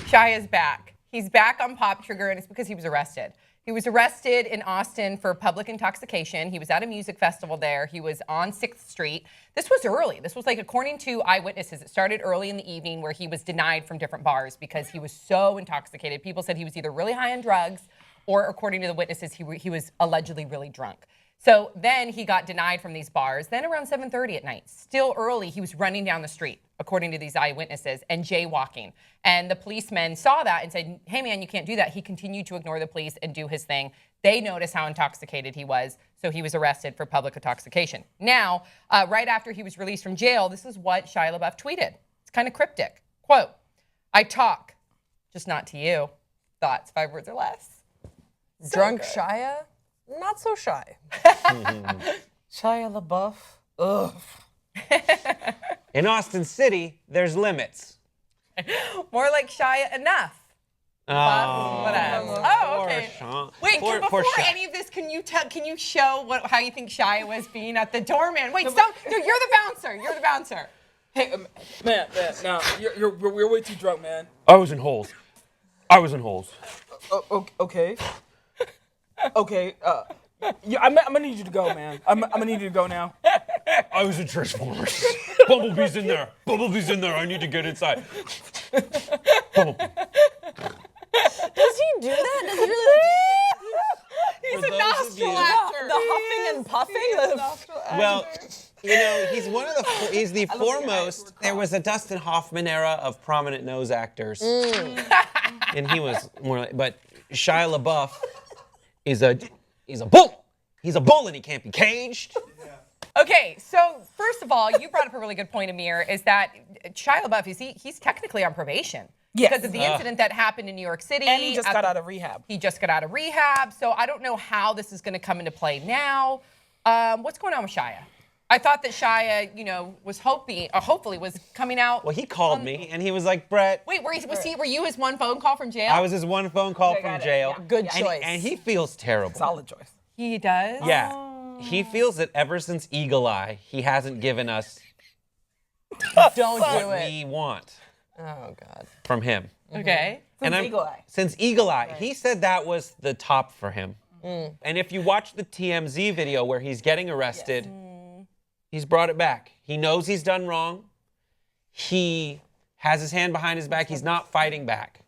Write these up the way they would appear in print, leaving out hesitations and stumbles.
Shia's back. He's back on Pop Trigger, and it's because he was arrested. He was arrested in Austin for public intoxication. He was at a music festival there. He was on 6th Street. This was early. This was like, according to eyewitnesses, it started early in the evening where he was denied from different bars because he was so intoxicated. People said he was either really high on drugs or, according to the witnesses, he was allegedly really drunk. So then he got denied from these bars. Then around 7:30 at night, still early, he was running down the street, according to these eyewitnesses, and jaywalking. And the policemen saw that and said, hey, man, you can't do that. He continued to ignore the police and do his thing. They noticed how intoxicated he was, so he was arrested for public intoxication. Now, right after he was released from jail, this is what Shia LaBeouf tweeted. It's kind of cryptic. Quote, I talk, just not to you. Thoughts, 5 words or less. So drunk good. Shia? Not so shy. Shia LaBeouf. Ugh. In Austin City, there's limits. More like Shia enough. Oh, okay. Wait, before any of this, can you show how you think Shia was being at the doorman? Wait, no, you're the bouncer. You're the bouncer. Hey, man, no, you're way too drunk, man. I was in holes. Okay. Okay, I'm gonna need you to go, man. I'm gonna need you to go now. I was in Transformers. Bumblebee's in there. I need to get inside. Bumblebee. Does he do that? Does he really He's a nostril actor. The huffing and puffing? Well, you know, he's the foremost. There was a Dustin Hoffman era of prominent nose actors. And he was more like, but Shia LaBeouf he's a bull. He's a bull and he can't be caged. Okay, so first of all, you brought up a really good point, Amir, is that Shia LaBeouf, he's technically on probation. Yes. Because of the incident that happened in New York City. And he just got out of rehab. He just got out of rehab, so I don't know how this is going to come into play now. What's going on with Shia? I thought that Shia, was hopefully was coming out. Well, he called me and he was like, Brett. Wait, were you his one phone call from jail? I was his one phone call from jail. Yeah. Good choice. And he feels terrible. Solid choice. He does? Yeah. He feels that ever since Eagle Eye, he hasn't given us Don't do what it. we want Oh, God. from him. Okay. Since Eagle Eye. He said that was the top for him. And if you watch the TMZ video where he's getting arrested, he's brought it back. He knows he's done wrong. He has his hand behind his back. He's not fighting back.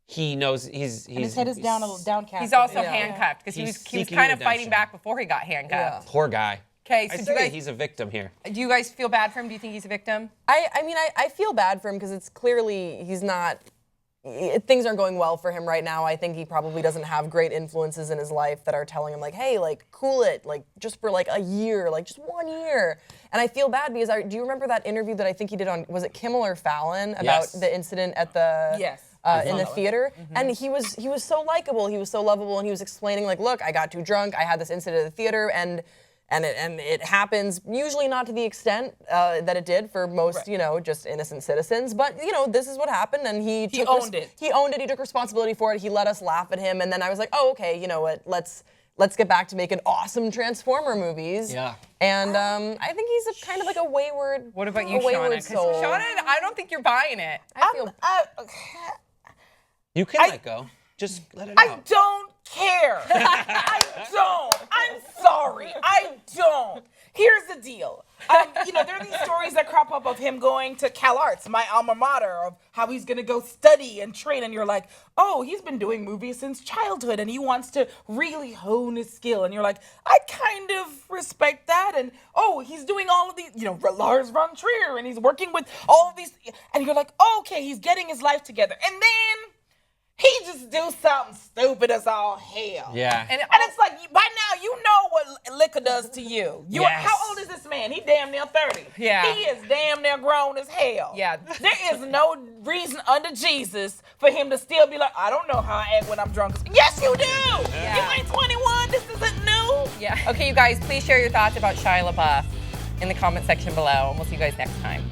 He knows he's his head is downcast. He's also handcuffed because he was kind of fighting redemption. back before he got handcuffed. Poor guy. Okay, I so say he's a victim here. do you guys feel bad for him? Do you think he's a victim? I feel bad for him because it's clearly he's not. Things aren't going well for him right now. I think he probably doesn't have great influences in his life that are telling him like, hey, like cool it, like just for like a year, like just 1 year. And I feel bad because do you remember that interview that I think he did on, was it Kimmel or Fallon, about the incident at the in the theater? And he was so likable, he was so lovable, and he was explaining like, look, I got too drunk, I had this incident at the theater, and it happens usually not to the extent that it did for most, just innocent citizens. But this is what happened, and he owned it. He owned it. He took responsibility for it. He let us laugh at him, and then I was like, oh, okay, you know what? Let's get back to making awesome Transformer movies. Yeah. And I think he's kind of like a wayward. What about you, Shauna? Because Shauna, I don't think you're buying it. You can let go. Just let it out. I don't care. I don't. I'm sorry. I don't. Here's the deal. There are these stories that crop up of him going to Cal Arts, my alma mater, of how he's going to go study and train. And you're like, oh, he's been doing movies since childhood and he wants to really hone his skill. And you're like, I kind of respect that. And, oh, he's doing all of these, Lars von Trier, and he's working with all of these. And you're like, oh, okay, he's getting his life together. And then he just do something stupid as all hell. Yeah. And it's like, by now, you know what liquor does to you. Yes. How old is this man? He damn near 30. Yeah. He is damn near grown as hell. Yeah. There is no reason under Jesus for him to still be like, I don't know how I act when I'm drunk. Yes, you do. Yeah. You ain't 21. This isn't new. Yeah. Okay, you guys, please share your thoughts about Shia LaBeouf in the comment section below, and we'll see you guys next time.